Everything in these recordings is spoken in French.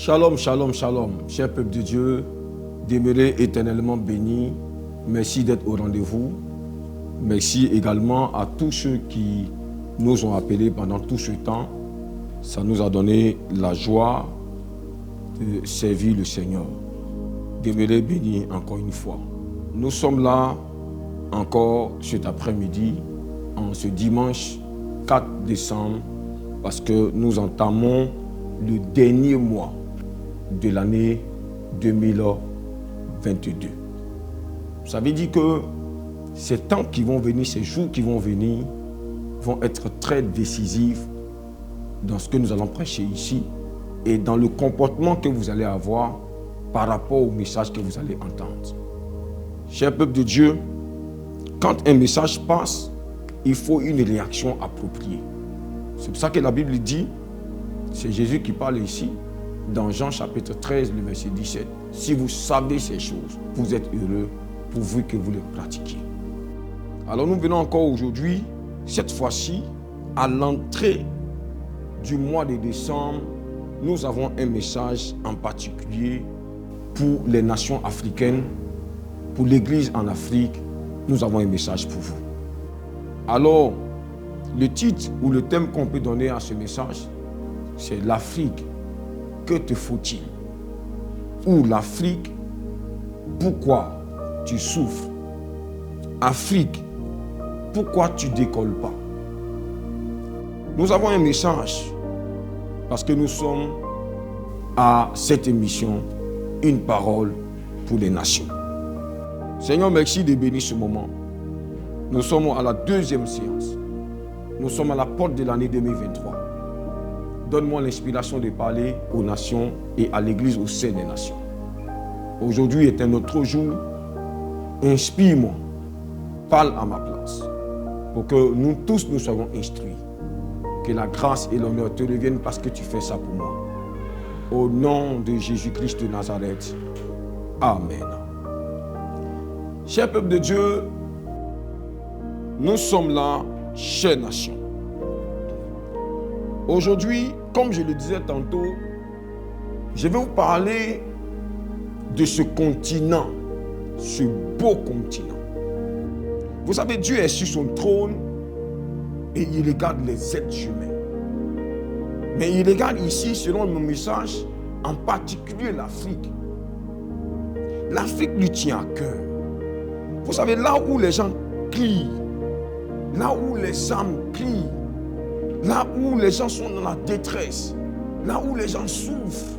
Shalom, shalom, shalom. Cher peuple de Dieu, demeurez éternellement bénis. Merci d'être au rendez-vous. Merci également à tous ceux qui nous ont appelés pendant tout ce temps. Ça nous a donné la joie de servir le Seigneur. Demeurez bénis encore une fois. Nous sommes là encore cet après-midi, en ce dimanche 4 décembre, parce que nous entamons le dernier mois de l'année 2022. Ça veut dire que ces temps qui vont venir, ces jours qui vont venir, vont être très décisifs dans ce que nous allons prêcher ici et dans le comportement que vous allez avoir par rapport au message que vous allez entendre. Cher peuple de Dieu, quand un message passe, il faut une réaction appropriée. C'est pour ça que la Bible dit, c'est Jésus qui parle ici, dans Jean chapitre 13, le verset 17. Si vous savez ces choses, vous êtes heureux, pourvu que vous les pratiquiez. Alors nous venons encore aujourd'hui, cette fois-ci, à l'entrée du mois de décembre, nous avons un message en particulier pour les nations africaines, pour l'Église en Afrique. Nous avons un message pour vous. Alors, le titre ou le thème qu'on peut donner à ce message, c'est l'Afrique. Que te faut-il? Ou l'Afrique, pourquoi tu souffres? Afrique, pourquoi tu ne décolles pas? Nous avons un message parce que nous sommes à cette émission, une parole pour les nations. Seigneur, merci de bénir ce moment. Nous sommes à la deuxième séance. Nous sommes à la porte de l'année 2023. Donne-moi l'inspiration de parler aux nations et à l'Église au sein des nations. Aujourd'hui est un autre jour. Inspire-moi. Parle à ma place. Pour que nous tous nous soyons instruits. Que la grâce et l'honneur te reviennent parce que tu fais ça pour moi. Au nom de Jésus-Christ de Nazareth. Amen. Cher peuple de Dieu, nous sommes là, chère nation. Aujourd'hui, comme je le disais tantôt, je vais vous parler de ce continent, ce beau continent. Vous savez, Dieu est sur son trône et il regarde les êtres humains. Mais il regarde ici, selon mon message, en particulier l'Afrique. L'Afrique lui tient à cœur. Vous savez, là où les gens crient, là où les âmes crient, là où les gens sont dans la détresse, là où les gens souffrent,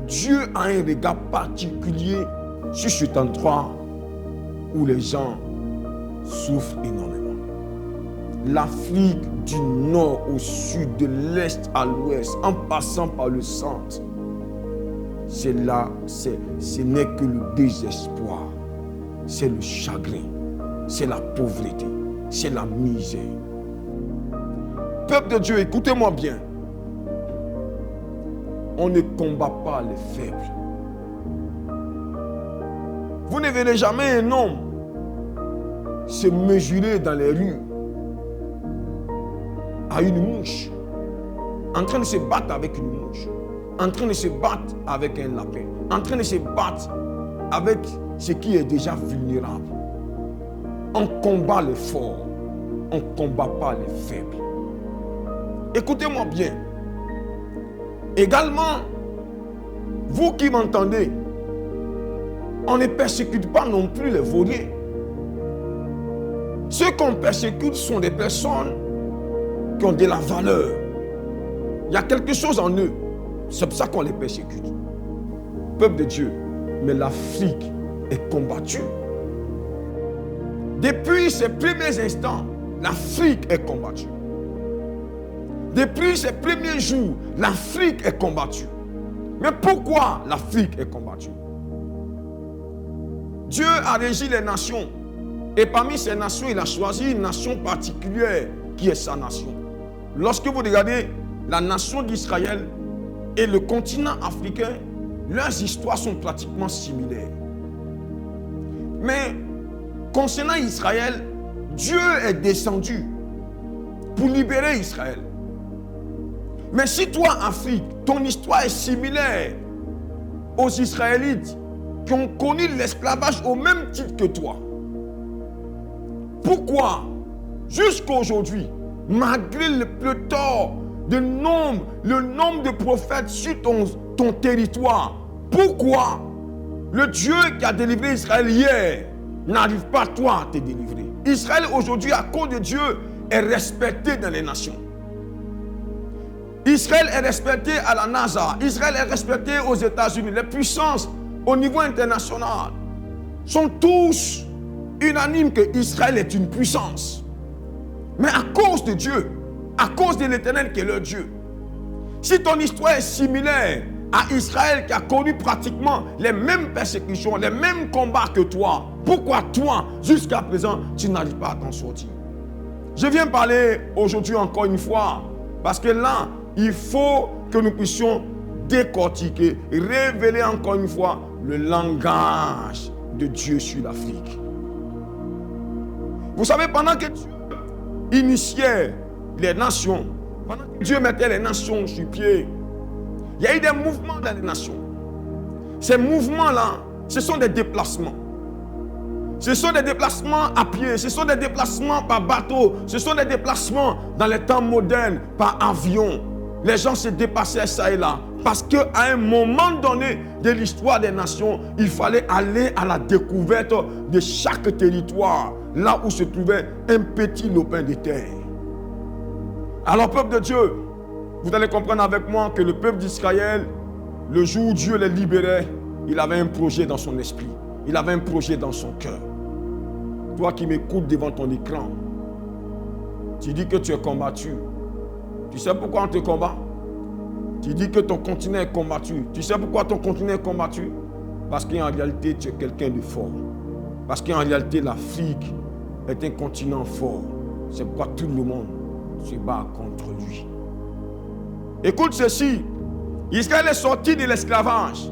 Dieu a un regard particulier sur cet endroit où les gens souffrent énormément. L'Afrique du nord au sud, de l'est à l'ouest, en passant par le centre, c'est là, ce n'est que le désespoir, c'est le chagrin, c'est la pauvreté, c'est la misère. Peuple de Dieu, écoutez-moi bien. On ne combat pas les faibles. Vous ne verrez jamais un homme se mesurer dans les rues à une mouche, en train de se battre avec une mouche, en train de se battre avec un lapin, en train de se battre avec ce qui est déjà vulnérable. On combat les forts, on ne combat pas les faibles. Écoutez-moi bien. Également, vous qui m'entendez, on ne persécute pas non plus les vauriens. Ceux qu'on persécute sont des personnes qui ont de la valeur. Il y a quelque chose en eux. C'est pour ça qu'on les persécute. Peuple de Dieu, mais l'Afrique est combattue. Depuis ses premiers instants, l'Afrique est combattue. Depuis ses premiers jours, l'Afrique est combattue. Mais pourquoi l'Afrique est combattue? Dieu a régi les nations. Et parmi ces nations, il a choisi une nation particulière qui est sa nation. Lorsque vous regardez la nation d'Israël et le continent africain, leurs histoires sont pratiquement similaires. Mais concernant Israël, Dieu est descendu pour libérer Israël. Mais si toi, Afrique, ton histoire est similaire aux Israélites qui ont connu l'esclavage au même titre que toi. Pourquoi, jusqu'à aujourd'hui, malgré le pléthore de nombre, le nombre de prophètes sur ton territoire, pourquoi le Dieu qui a délivré Israël hier n'arrive pas toi à te délivrer? Israël aujourd'hui, à cause de Dieu, est respecté dans les nations. Israël est respecté à la NASA. Israël est respecté aux États-Unis. Les puissances au niveau international sont tous unanimes que Israël est une puissance. Mais à cause de Dieu, à cause de l'Éternel qui est leur Dieu, si ton histoire est similaire à Israël qui a connu pratiquement les mêmes persécutions, les mêmes combats que toi, pourquoi toi, jusqu'à présent, tu n'arrives pas à t'en sortir? Je viens parler aujourd'hui encore une fois, parce que là, il faut que nous puissions décortiquer, révéler encore une fois le langage de Dieu sur l'Afrique. Vous savez, pendant que Dieu initiait les nations, pendant que Dieu mettait les nations sur pied, il y a eu des mouvements dans les nations. Ces mouvements-là, ce sont des déplacements. Ce sont des déplacements à pied, ce sont des déplacements par bateau, ce sont des déplacements dans les temps modernes par avion. Les gens se dépassaient ça et là. Parce qu'à un moment donné de l'histoire des nations, il fallait aller à la découverte de chaque territoire, là où se trouvait un petit lopin de terre. Alors, peuple de Dieu, vous allez comprendre avec moi que le peuple d'Israël, le jour où Dieu les libérait, il avait un projet dans son esprit. Il avait un projet dans son cœur. Toi qui m'écoutes devant ton écran, tu dis que tu es combattu. Tu sais pourquoi on te combat? Tu dis que ton continent est combattu. Tu sais pourquoi ton continent est combattu? Parce qu'en réalité, tu es quelqu'un de fort. Parce qu'en réalité, l'Afrique est un continent fort. C'est pourquoi tout le monde se bat contre lui. Écoute ceci. Israël est sorti de l'esclavage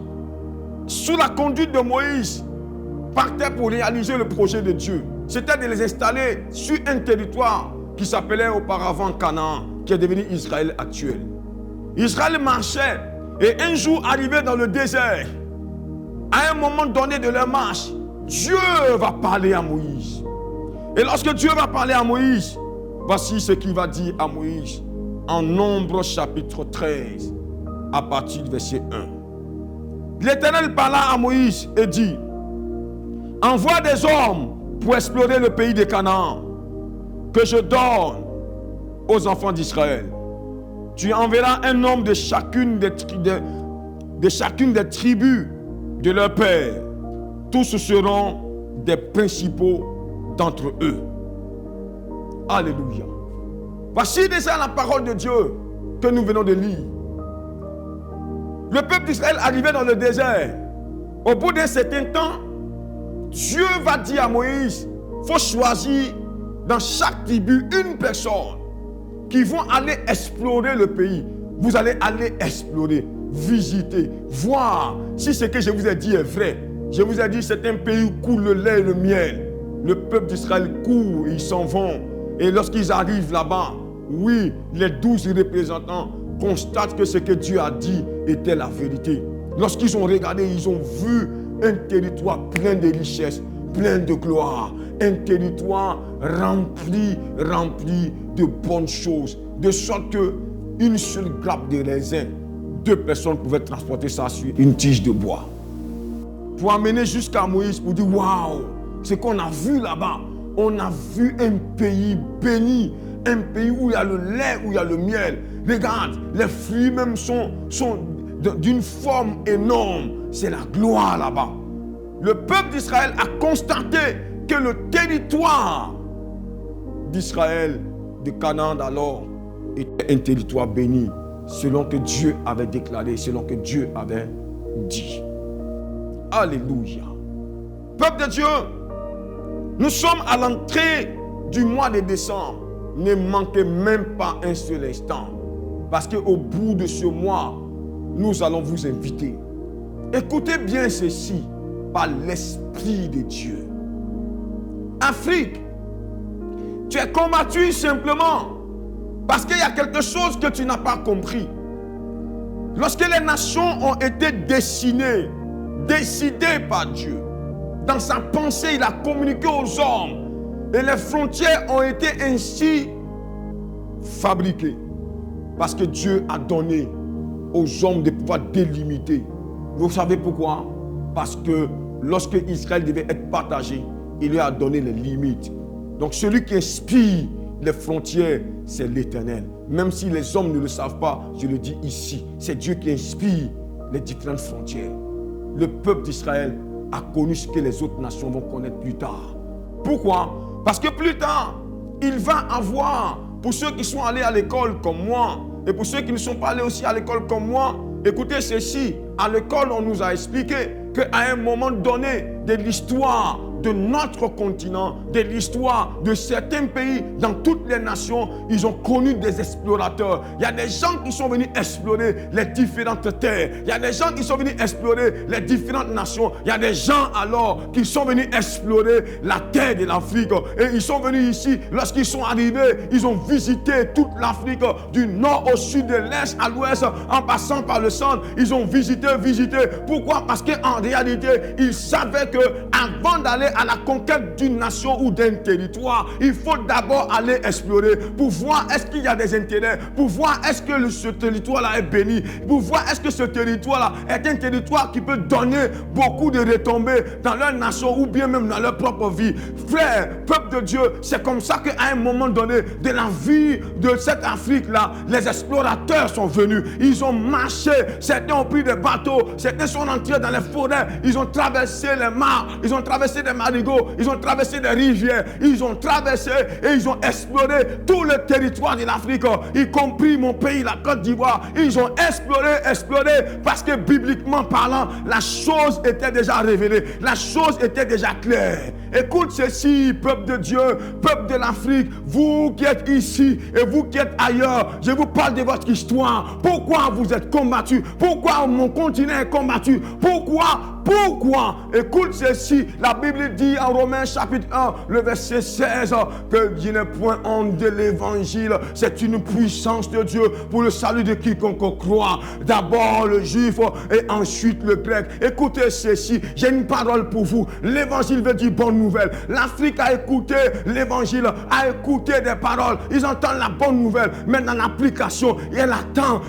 sous la conduite de Moïse, partait pour réaliser le projet de Dieu. C'était de les installer sur un territoire qui s'appelait auparavant Canaan, qui est devenu Israël actuel. Israël marchait et un jour arrivé dans le désert, à un moment donné de leur marche, Dieu va parler à Moïse. Et lorsque Dieu va parler à Moïse, voici ce qu'il va dire à Moïse en Nombre chapitre 13, à partir du verset 1. L'Éternel parla à Moïse et dit: envoie des hommes pour explorer le pays de Canaan que je donne aux enfants d'Israël. Tu enverras un homme de chacune des tribus de leur père. Tous seront des principaux d'entre eux. Alléluia. Voici déjà la parole de Dieu que nous venons de lire. Le peuple d'Israël arrivait dans le désert. Au bout d'un certain temps, Dieu va dire à Moïse, il faut choisir dans chaque tribu une personne qui vont aller explorer le pays. Vous allez aller explorer, visiter, voir si ce que je vous ai dit est vrai. Je vous ai dit c'est un pays où coule le lait et le miel. Le peuple d'Israël court, ils s'en vont. Et lorsqu'ils arrivent là-bas, oui, les 12 représentants constatent que ce que Dieu a dit était la vérité. Lorsqu'ils ont regardé, ils ont vu un territoire plein de richesses, plein de gloire. Un territoire rempli de bonnes choses. De sorte qu'une seule grappe de raisin, 2 personnes pouvaient transporter ça sur une tige de bois. Pour amener jusqu'à Moïse, pour dire, waouh, ce qu'on a vu là-bas, on a vu un pays béni, un pays où il y a le lait, où il y a le miel. Regarde, les fruits même sont d'une forme énorme. C'est la gloire là-bas. Le peuple d'Israël a constaté que le territoire d'Israël, de Canaan d'alors, était un territoire béni, selon que Dieu avait déclaré, selon que Dieu avait dit. Alléluia. Peuple de Dieu, nous sommes à l'entrée du mois de décembre. Ne manquez même pas un seul instant. Parce qu'au bout de ce mois, nous allons vous inviter. Écoutez bien ceci par l'Esprit de Dieu. Afrique, tu es combattu simplement parce qu'il y a quelque chose que tu n'as pas compris. Lorsque les nations ont été dessinées décidé par Dieu. Dans sa pensée, il a communiqué aux hommes. Et les frontières ont été ainsi fabriquées. Parce que Dieu a donné aux hommes de pouvoir délimiter. Vous savez pourquoi? Parce que lorsque Israël devait être partagé, il lui a donné les limites. Donc celui qui inspire les frontières, c'est l'Éternel. Même si les hommes ne le savent pas, je le dis ici, c'est Dieu qui inspire les différentes frontières. Le peuple d'Israël a connu ce que les autres nations vont connaître plus tard. Pourquoi? Parce que plus tard, il va avoir, pour ceux qui sont allés à l'école comme moi, et pour ceux qui ne sont pas allés aussi à l'école comme moi, écoutez ceci, à l'école on nous a expliqué qu'à un moment donné de l'histoire de notre continent, de l'histoire de certains pays, dans toutes les nations, ils ont connu des explorateurs. Il y a des gens qui sont venus explorer les différentes terres. Il y a des gens qui sont venus explorer les différentes nations. Il y a des gens alors qui sont venus explorer la terre de l'Afrique. Et ils sont venus ici, lorsqu'ils sont arrivés, ils ont visité toute l'Afrique, du nord au sud, de l'est à l'ouest, en passant par le centre. Ils ont visité. Pourquoi? Parce qu'en réalité, ils savaient que avant d'aller à la conquête d'une nation ou d'un territoire, il faut d'abord aller explorer pour voir est-ce qu'il y a des intérêts, pour voir est-ce que ce territoire-là est béni, pour voir est-ce que ce territoire-là est un territoire qui peut donner beaucoup de retombées dans leur nation ou bien même dans leur propre vie. Frère, peuple de Dieu, c'est comme ça qu'à un moment donné de la vie de cette Afrique-là, les explorateurs sont venus, ils ont marché, certains ont pris des bateaux, certains sont entrés dans les forêts, ils ont traversé les mares, ils ont traversé des marigots, ils ont traversé des rivières, ils ont traversé et ils ont exploré tout le territoire de l'Afrique, y compris mon pays, la Côte d'Ivoire. Ils ont exploré parce que bibliquement parlant, la chose était déjà révélée, la chose était déjà claire. Écoute ceci, peuple de Dieu, peuple de l'Afrique, vous qui êtes ici et vous qui êtes ailleurs, je vous parle de votre histoire. Pourquoi vous êtes combattus? Pourquoi mon continent est combattu? Pourquoi? Écoute ceci, la Bible dit en Romains chapitre 1, le verset 16, que je n'ai point honte de l'évangile, c'est une puissance de Dieu pour le salut de quiconque croit. D'abord le juif et ensuite le grec. Écoutez ceci, j'ai une parole pour vous. L'évangile veut dire bonne nouvelle. L'Afrique a écouté l'évangile, a écouté des paroles. Ils entendent la bonne nouvelle, mais dans l'application,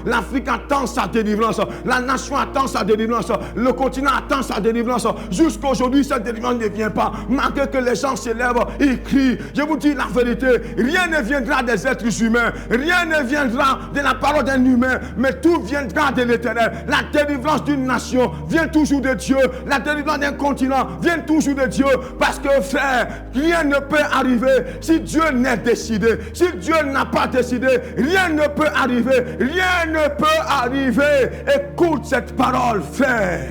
l'Afrique attend sa délivrance. La nation attend sa délivrance. Le continent attend sa délivrance. Jusqu'à aujourd'hui, cette délivrance ne vient pas. Malgré que les gens s'élèvent, ils crient. Je vous dis la vérité, rien ne viendra des êtres humains, rien ne viendra de la parole d'un humain, mais tout viendra de l'Éternel. La délivrance d'une nation vient toujours de Dieu. La délivrance d'un continent vient toujours de Dieu. Parce que frère, rien ne peut arriver si Dieu n'est décidé. Si Dieu n'a pas décidé, rien ne peut arriver. Rien ne peut arriver. Écoute cette parole, frère.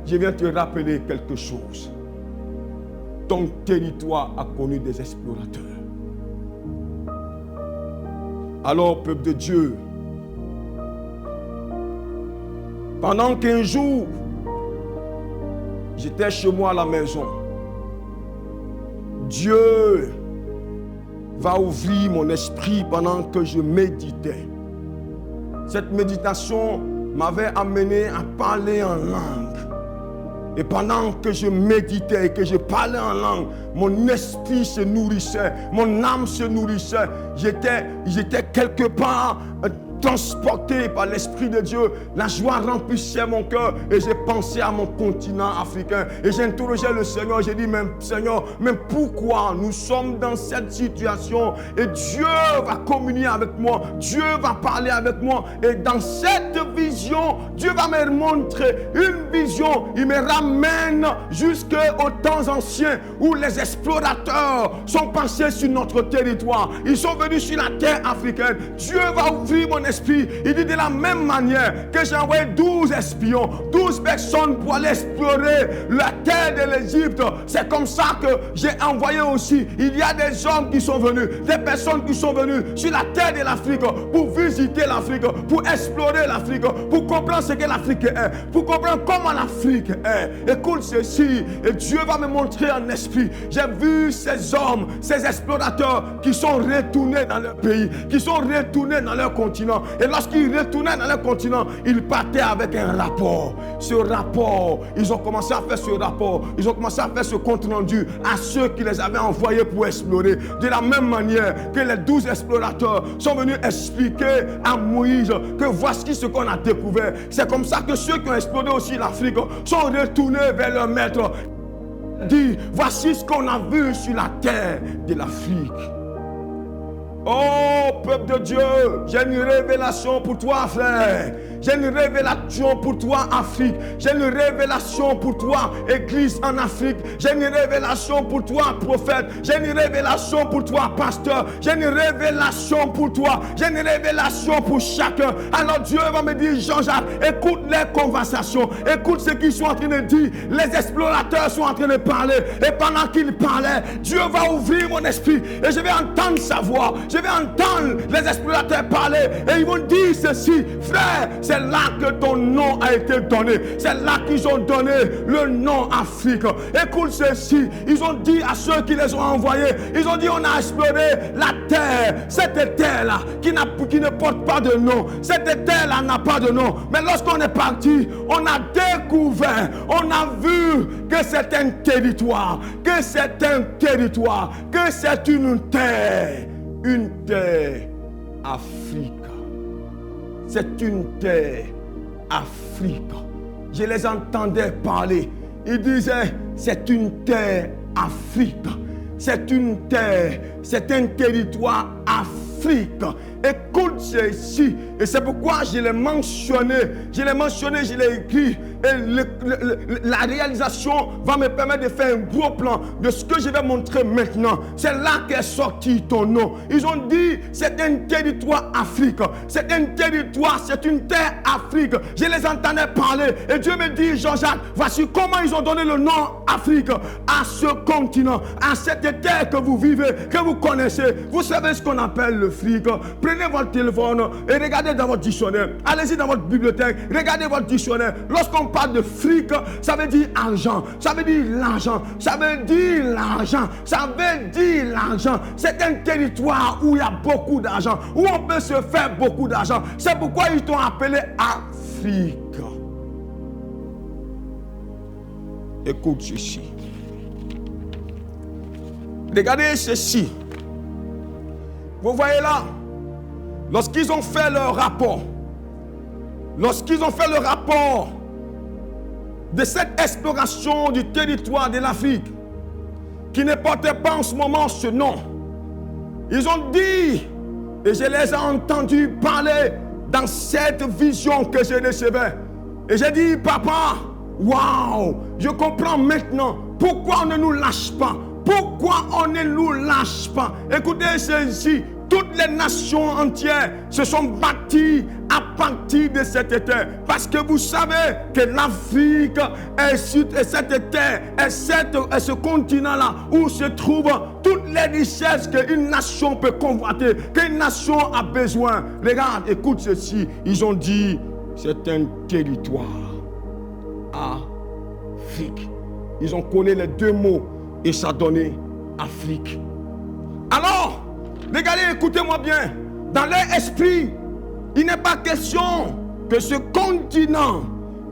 Je viens te rappeler quelque chose. Ton territoire a connu des explorateurs. Alors, peuple de Dieu, pendant qu'un jour, j'étais chez moi à la maison, Dieu va ouvrir mon esprit pendant que je méditais. Cette méditation m'avait amené à parler en langue. Et pendant que je méditais et que je parlais en langue, mon esprit se nourrissait, mon âme se nourrissait. J'étais quelque part transporté par l'Esprit de Dieu. La joie remplissait mon cœur et j'ai pensé à mon continent africain. Et j'ai interrogé le Seigneur. J'ai dit, mais Seigneur, mais pourquoi nous sommes dans cette situation? Et Dieu va communier avec moi. Dieu va parler avec moi. Et dans cette vision, Dieu va me montrer une vision. Il me ramène jusqu'aux temps anciens où les explorateurs sont passés sur notre territoire. Ils sont venus sur la terre africaine. Dieu va ouvrir mon esprit. Il dit de la même manière que j'ai envoyé 12 espions, 12 personnes pour aller explorer la terre de l'Égypte. C'est comme ça que j'ai envoyé aussi. Il y a des hommes qui sont venus, des personnes qui sont venues sur la terre de l'Afrique pour visiter l'Afrique, pour explorer l'Afrique, pour comprendre ce que l'Afrique est, pour comprendre comment l'Afrique est. Écoute ceci, et Dieu va me montrer en esprit. J'ai vu ces hommes, ces explorateurs qui sont retournés dans leur pays, qui sont retournés dans leur continent. continent. Et lorsqu'ils retournaient dans leur continent, ils partaient avec un rapport. Ce rapport, ils ont commencé à faire ce rapport. Ils ont commencé à faire ce compte rendu à ceux qui les avaient envoyés pour explorer. De la même manière que les 12 explorateurs sont venus expliquer à Moïse que voici ce qu'on a découvert. C'est comme ça que ceux qui ont exploré aussi l'Afrique sont retournés vers leur maître. Dit, voici ce qu'on a vu sur la terre de l'Afrique. Oh, peuple de Dieu, j'ai une révélation pour toi, frère. J'ai une révélation pour toi, Afrique. J'ai une révélation pour toi, Église en Afrique. J'ai une révélation pour toi, prophète. J'ai une révélation pour toi, pasteur. J'ai une révélation pour toi. J'ai une révélation pour chacun. Alors Dieu va me dire, Jean-Jacques, écoute les conversations. Écoute ce qu'ils sont en train de dire. Les explorateurs sont en train de parler. Et pendant qu'ils parlaient, Dieu va ouvrir mon esprit. Et je vais entendre sa voix. Je vais entendre les explorateurs parler. Et ils vont dire ceci, frère, c'est là que ton nom a été donné. C'est là qu'ils ont donné le nom Afrique. Écoute ceci. Ils ont dit à ceux qui les ont envoyés, ils ont dit on a exploré la terre. Cette terre-là qui ne porte pas de nom. Cette terre-là n'a pas de nom. Mais lorsqu'on est parti, on a découvert, on a vu que c'est un territoire. Que c'est un territoire. Que c'est une terre. Une terre Afrique. C'est une terre Afrique. Je les entendais parler. Ils disaient, c'est une terre Afrique. C'est une terre, c'est un territoire Afrique. Écoute ceci. Et c'est pourquoi je l'ai mentionné. Je l'ai écrit. Et la réalisation va me permettre de faire un gros plan de ce que je vais montrer maintenant. C'est là qu'est sorti ton nom. Ils ont dit, c'est un territoire Afrique. C'est un territoire, c'est une terre Afrique. Je les entendais parler. Et Dieu me dit, Jean-Jacques, voici comment ils ont donné le nom Afrique à ce continent, à cette terre que vous vivez, que vous connaissez. Vous savez ce qu'on appelle le fric. Prenez votre téléphone et regardez dans votre dictionnaire. Allez-y dans votre bibliothèque, regardez votre dictionnaire. Lorsqu'on parle de fric, ça veut dire argent, ça veut dire l'argent, ça veut dire l'argent, ça veut dire l'argent. C'est un territoire où il y a beaucoup d'argent, où on peut se faire beaucoup d'argent. C'est pourquoi ils t'ont appelé Afrique. Écoute ceci. Regardez ceci. Vous voyez là, lorsqu'ils ont fait leur rapport, de cette exploration du territoire de l'Afrique, qui ne portait pas en ce moment ce nom, ils ont dit, et je les ai entendus parler dans cette vision que je recevais, et j'ai dit, papa, waouh, je comprends maintenant pourquoi on ne nous lâche pas. Pourquoi on ne nous lâche pas? Écoutez ceci. Toutes les nations entières se sont bâties à partir de cette terre. Parce que vous savez que l'Afrique est cette terre, est ce continent-là où se trouvent toutes les richesses qu'une nation peut convoiter, qu'une nation a besoin. Regarde, écoute ceci. Ils ont dit, c'est un territoire Afrique. Ils ont collé les deux mots et ça donnait Afrique. Alors, regardez, écoutez-moi bien. Dans leur esprit, il n'est pas question que ce continent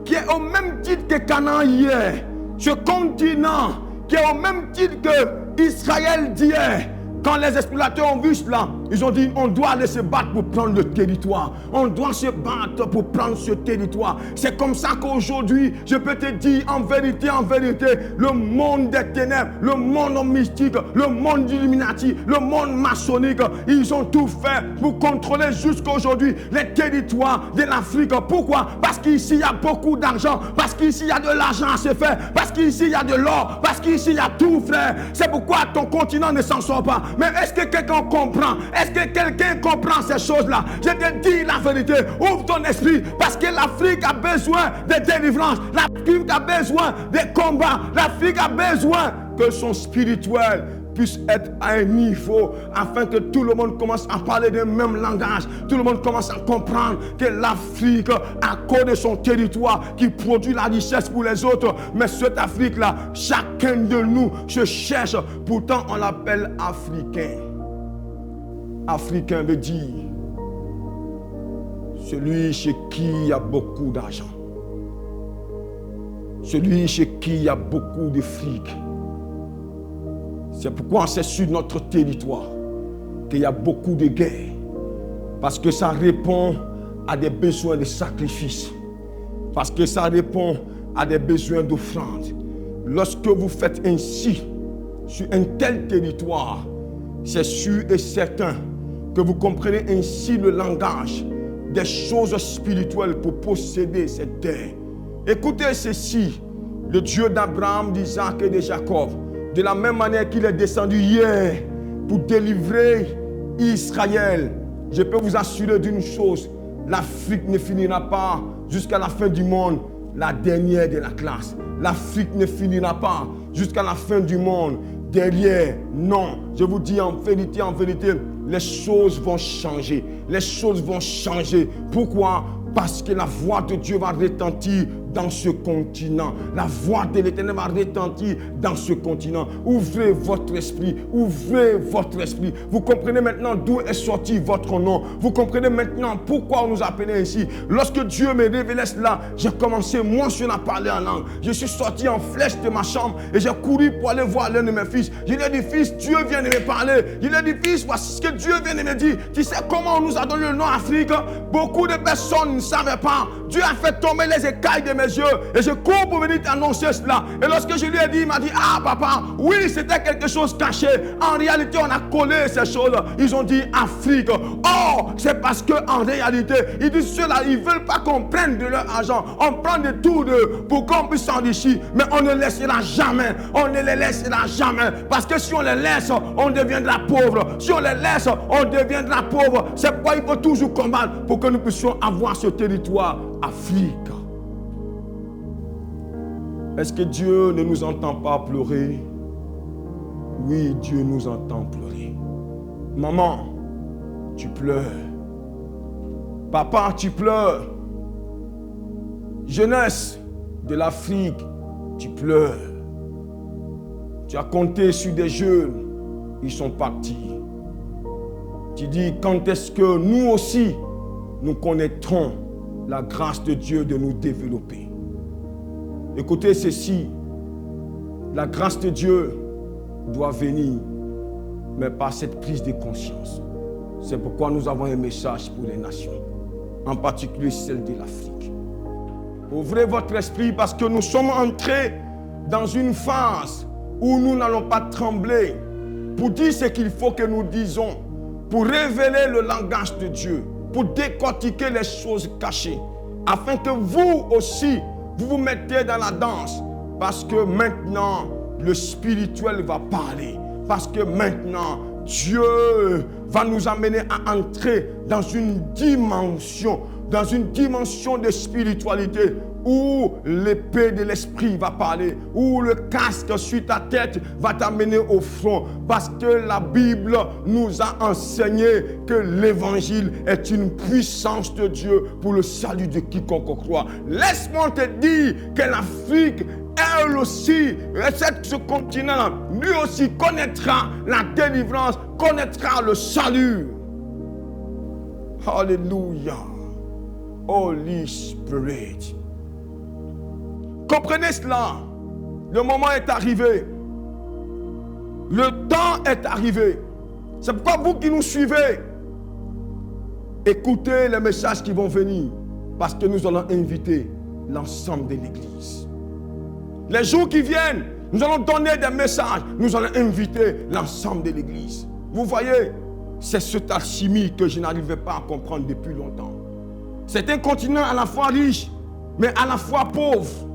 qui est au même titre que Canaan hier, ce continent qui est au même titre que Israël d'hier, quand les explorateurs ont vu cela, ils ont dit on doit aller se battre pour prendre le territoire. On doit se battre pour prendre ce territoire. C'est comme ça qu'aujourd'hui, je peux te dire en vérité, le monde des ténèbres, le monde mystique, le monde illuminati, le monde maçonnique, ils ont tout fait pour contrôler jusqu'aujourd'hui les territoires de l'Afrique. Pourquoi? Parce qu'ici il y a beaucoup d'argent, parce qu'ici il y a de l'argent à se faire, parce qu'ici il y a de l'or, parce qu'ici il y a tout, frère. C'est pourquoi ton continent ne s'en sort pas. Mais est-ce que quelqu'un comprend? Est-ce que quelqu'un comprend ces choses-là? Je te dis la vérité. Ouvre ton esprit. Parce que l'Afrique a besoin de délivrance. L'Afrique a besoin de combat. L'Afrique a besoin que son spirituel puisse être à un niveau afin que tout le monde commence à parler le même langage. Tout le monde commence à comprendre que l'Afrique, à cause de son territoire qui produit la richesse pour les autres, mais cette Afrique-là, chacun de nous se cherche. Pourtant, on l'appelle africain. Africain veut dire Celui chez qui il y a beaucoup d'argent. Celui chez qui il y a beaucoup de fric. C'est pourquoi c'est sur notre territoire qu'il y a beaucoup de guerres. Parce que ça répond à des besoins de sacrifice. Parce que ça répond à des besoins d'offrande. Lorsque vous faites ainsi sur un tel territoire, c'est sûr et certain que vous comprenez ainsi le langage des choses spirituelles pour posséder cette terre. Écoutez ceci, le Dieu d'Abraham, d'Isaac et de Jacob, de la même manière qu'il est descendu hier pour délivrer Israël, je peux vous assurer d'une chose, l'Afrique ne finira pas jusqu'à la fin du monde la dernière de la classe. L'Afrique ne finira pas jusqu'à la fin du monde derrière. Non, je vous dis en vérité, les choses vont changer. Les choses vont changer. Pourquoi? Parce que la voix de Dieu va retentir dans ce continent. La voix de l'Éternel va retentir dans ce continent. Ouvrez votre esprit. Ouvrez votre esprit. Vous comprenez maintenant d'où est sorti votre nom. Vous comprenez maintenant pourquoi on nous appelait ainsi. Lorsque Dieu me révélait cela, j'ai commencé moi à parler en langue. Je suis sorti en flèche de ma chambre et j'ai couru pour aller voir l'un de mes fils. Je lui ai dit, fils, Dieu vient de me parler. Je lui ai dit, fils, voici ce que Dieu vient de me dire. Tu sais comment on nous a donné le nom Afrique? Beaucoup de personnes ne savaient pas. Dieu a fait tomber les écailles de mes yeux et je cours pour venir t'annoncer cela. Et lorsque je lui ai dit, il m'a dit, ah papa, oui, c'était quelque chose caché. En réalité, on a collé ces choses. Ils ont dit Afrique. Oh, c'est parce qu'en réalité, ils disent cela, ils ne veulent pas qu'on prenne de leur argent. On prend des tours pour qu'on puisse s'enrichir, mais on ne laissera jamais. On ne les laissera jamais. Parce que si on les laisse, on deviendra pauvre. Si on les laisse, on deviendra pauvre. C'est pourquoi il faut toujours combattre pour que nous puissions avoir ce territoire Afrique. Est-ce que Dieu ne nous entend pas pleurer? Oui, Dieu nous entend pleurer. Maman, tu pleures. Papa, tu pleures. Jeunesse de l'Afrique, tu pleures. Tu as compté sur des jeunes, ils sont partis. Tu dis, quand est-ce que nous aussi, nous connaîtrons la grâce de Dieu de nous développer? Écoutez ceci, la grâce de Dieu doit venir, mais par cette prise de conscience. C'est pourquoi nous avons un message pour les nations, en particulier celle de l'Afrique. Ouvrez votre esprit parce que nous sommes entrés dans une phase où nous n'allons pas trembler pour dire ce qu'il faut que nous disons, pour révéler le langage de Dieu, pour décortiquer les choses cachées, afin que vous aussi, vous vous mettez dans la danse. Parce que maintenant, le spirituel va parler. Parce que maintenant, Dieu va nous amener à entrer dans une dimension de spiritualité où l'épée de l'esprit va parler, où le casque sur ta tête va t'amener au front. Parce que la Bible nous a enseigné que l'évangile est une puissance de Dieu pour le salut de quiconque croit. Laisse-moi te dire que l'Afrique, elle aussi, ce continent, lui aussi connaîtra la délivrance, connaîtra le salut. Alléluia. Holy Spirit. Comprenez cela. Le moment est arrivé. Le temps est arrivé. C'est pourquoi vous qui nous suivez, écoutez les messages qui vont venir. Parce que nous allons inviter l'ensemble de l'Église. Les jours qui viennent, nous allons donner des messages. Nous allons inviter l'ensemble de l'Église. Vous voyez, c'est cette alchimie que je n'arrivais pas à comprendre depuis longtemps. C'est un continent à la fois riche, mais à la fois pauvre.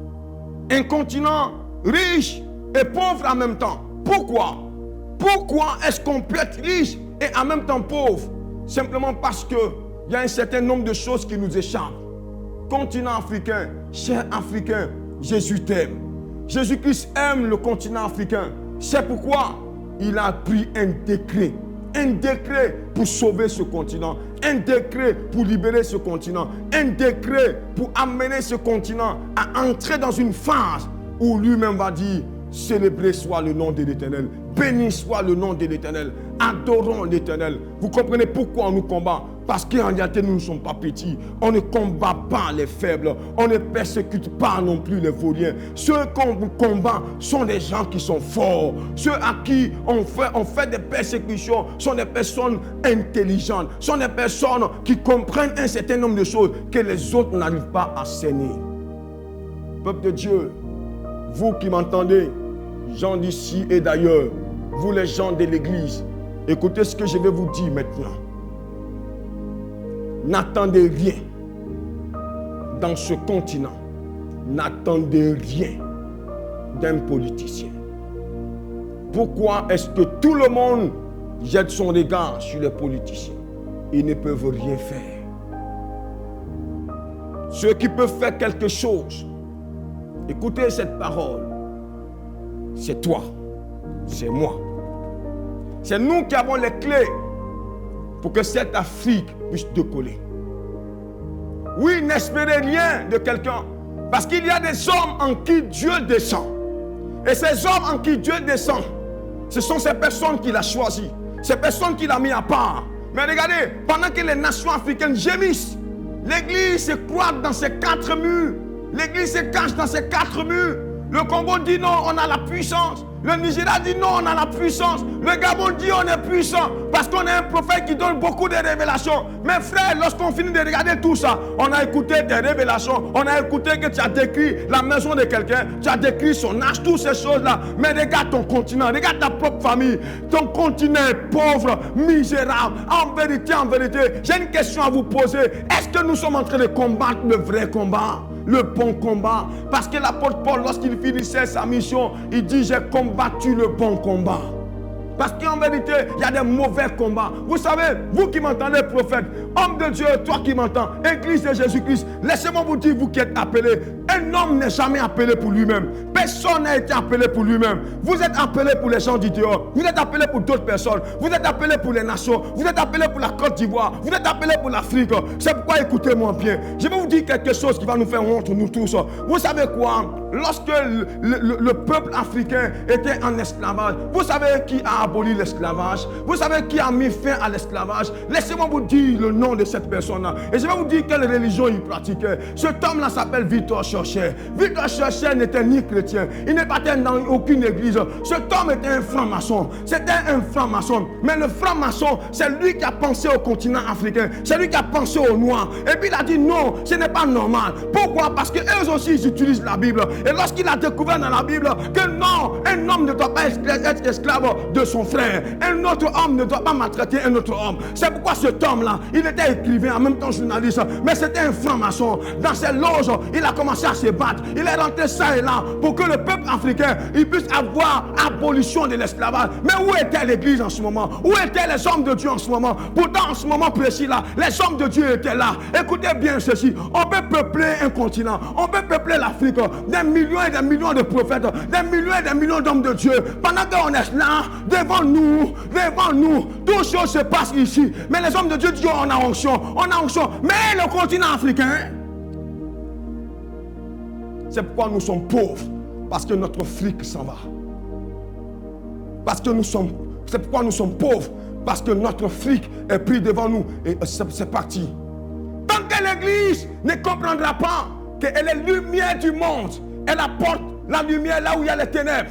Un continent riche et pauvre en même temps. Pourquoi? Pourquoi est-ce qu'on peut être riche et en même temps pauvre? Simplement parce qu'il y a un certain nombre de choses qui nous échappent. Continent africain, cher Africain, Jésus t'aime. Jésus-Christ aime le continent africain. C'est pourquoi il a pris un décret. Un décret pour sauver ce continent. Un décret pour libérer ce continent. Un décret pour amener ce continent à entrer dans une phase où lui-même va dire, célébré soit le nom de l'Éternel. Béni soit le nom de l'Éternel. Adorons l'Éternel. Vous comprenez pourquoi on nous combat? Parce qu'en réalité, nous ne sommes pas petits. On ne combat pas les faibles. On ne persécute pas non plus les voliens. Ceux qu'on combat sont des gens qui sont forts. Ceux à qui on fait des persécutions sont des personnes intelligentes. Sont des personnes qui comprennent un certain nombre de choses que les autres n'arrivent pas à cerner. Peuple de Dieu, vous qui m'entendez, gens d'ici et d'ailleurs, vous les gens de l'église, écoutez ce que je vais vous dire maintenant. N'attendez rien dans ce continent. N'attendez rien d'un politicien. Pourquoi est-ce que tout le monde jette son regard sur les politiciens? Ils ne peuvent rien faire. Ceux qui peuvent faire quelque chose, écoutez cette parole, c'est toi, c'est moi. C'est nous qui avons les clés pour que cette Afrique puisse décoller. Oui, n'espérez rien de quelqu'un, parce qu'il y a des hommes en qui Dieu descend. Et ces hommes en qui Dieu descend, ce sont ces personnes qu'il a choisies, ces personnes qu'il a mis à part. Mais regardez, pendant que les nations africaines gémissent, l'Église se croit dans ses 4 murs. L'Église se cache dans ses 4 murs. Le Congo dit non, on a la puissance. Le Nigeria dit non, on a la puissance. Le Gabon dit on est puissant parce qu'on a un prophète qui donne beaucoup de révélations. Mais frère, lorsqu'on finit de regarder tout ça, on a écouté tes révélations, on a écouté que tu as décrit la maison de quelqu'un, tu as décrit son âge, toutes ces choses-là. Mais regarde ton continent, regarde ta propre famille. Ton continent est pauvre, misérable. En vérité, j'ai une question à vous poser. Est-ce que nous sommes en train de combattre le vrai combat? Le bon combat? Parce que l'apôtre Paul, lorsqu'il finissait sa mission, il dit: j'ai combattu le bon combat. Parce qu'en vérité, il y a des mauvais combats. Vous savez, vous qui m'entendez, prophète, homme de Dieu, toi qui m'entends, Église de Jésus-Christ, laissez-moi vous dire, vous qui êtes appelés, un homme n'est jamais appelé pour lui-même. Personne n'a été appelé pour lui-même. Vous êtes appelés pour les gens du dehors. Vous êtes appelés pour d'autres personnes. Vous êtes appelés pour les nations. Vous êtes appelés pour la Côte d'Ivoire. Vous êtes appelés pour l'Afrique. C'est pourquoi écoutez-moi bien. Je vais vous dire quelque chose qui va nous faire honte, nous tous. Vous savez quoi? Lorsque le peuple africain était en esclavage, vous savez qui a aboli l'esclavage? Vous savez qui a mis fin à l'esclavage? Laissez-moi vous dire le nom de cette personne-là. Et je vais vous dire quelle religion il pratiquait. Cet homme-là s'appelle Victor Schœlcher. Victor Schœlcher n'était ni chrétien. Il n'est pas dans aucune église. Cet homme était un franc-maçon. C'était un franc-maçon. Mais le franc-maçon, c'est lui qui a pensé au continent africain. C'est lui qui a pensé aux Noirs. Et puis il a dit non, ce n'est pas normal. Pourquoi? Parce qu'eux aussi, ils utilisent la Bible. Et lorsqu'il a découvert dans la Bible que non, un homme ne doit pas être esclave de son frère. Un autre homme ne doit pas maltraiter un autre homme. C'est pourquoi cet homme-là, il était écrivain, en même temps journaliste, mais c'était un franc-maçon. Dans ses loges, il a commencé à se battre. Il est rentré ça et là pour que le peuple africain il puisse avoir abolition de l'esclavage. Mais où était l'église en ce moment? Où étaient les hommes de Dieu en ce moment? Pourtant, en ce moment précis là, les hommes de Dieu étaient là. Écoutez bien ceci. On peut peupler un continent. On peut peupler l'Afrique. Des millions et des millions de prophètes. Des millions et des millions d'hommes de Dieu. Pendant qu'on est là, devant nous, toutes choses se passent ici. Mais les hommes de Dieu disent on a onction. Mais le continent africain, c'est pourquoi nous sommes pauvres. Parce que notre fric s'en va. C'est pourquoi nous sommes pauvres. Parce que notre fric est pris devant nous. Et c'est parti. Tant que l'église ne comprendra pas qu'elle est lumière du monde, elle apporte la lumière là où il y a les ténèbres.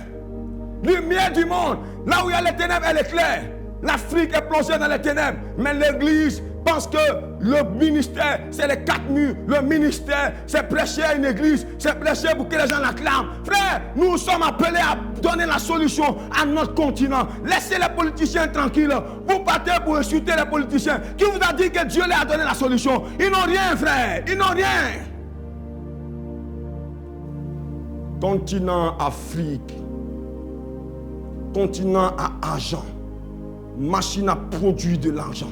Lumière du monde, là où il y a les ténèbres, elle éclaire. L'Afrique est plongée dans les ténèbres. Mais l'église pense que le ministère, c'est les 4 murs. Le ministère, c'est prêcher à une église. C'est prêcher pour que les gens l'acclament. Frère, nous sommes appelés à donner la solution à notre continent. Laissez les politiciens tranquilles. Vous partez pour insulter les politiciens. Qui vous a dit que Dieu leur a donné la solution? Ils n'ont rien, frère. Ils n'ont rien. Continent Afrique. Continent à argent. Machine à produire de l'argent.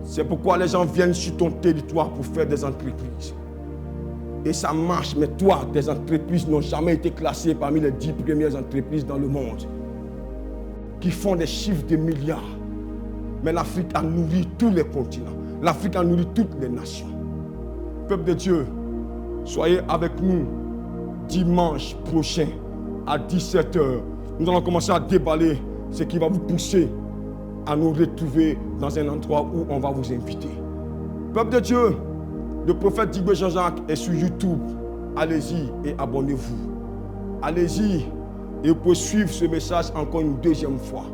C'est pourquoi les gens viennent sur ton territoire pour faire des entreprises. Et ça marche, mais toi, tes entreprises n'ont jamais été classées parmi les 10 premières entreprises dans le monde qui font des chiffres de milliards. Mais l'Afrique a nourri tous les continents. L'Afrique a nourri toutes les nations. Peuple de Dieu, soyez avec nous dimanche prochain à 17h. Nous allons commencer à déballer ce qui va vous pousser à nous retrouver dans un endroit où on va vous inviter. Peuple de Dieu, le prophète Diboué Jean-Jacques est sur YouTube. Allez-y et abonnez-vous. Allez-y et vous pouvez suivre ce message encore une deuxième fois.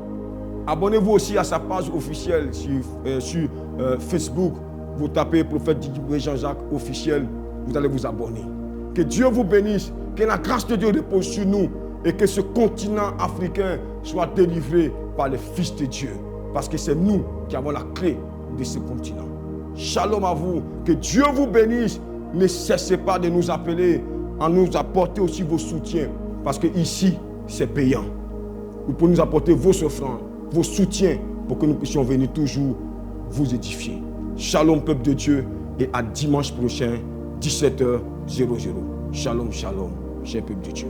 Abonnez-vous aussi à sa page officielle sur Facebook. Vous tapez prophète Diboué Jean-Jacques officiel, vous allez vous abonner. Que Dieu vous bénisse, que la grâce de Dieu repose sur nous et que ce continent africain soit délivré par les fils de Dieu. Parce que c'est nous qui avons la clé de ce continent. Shalom à vous, que Dieu vous bénisse. Ne cessez pas de nous appeler, à nous apporter aussi vos soutiens. Parce que ici, c'est payant. Vous pouvez nous apporter vos offrandes, vos soutiens, pour que nous puissions venir toujours vous édifier. Shalom, peuple de Dieu, et à dimanche prochain, 17h00. Shalom, shalom, cher peuple de Dieu.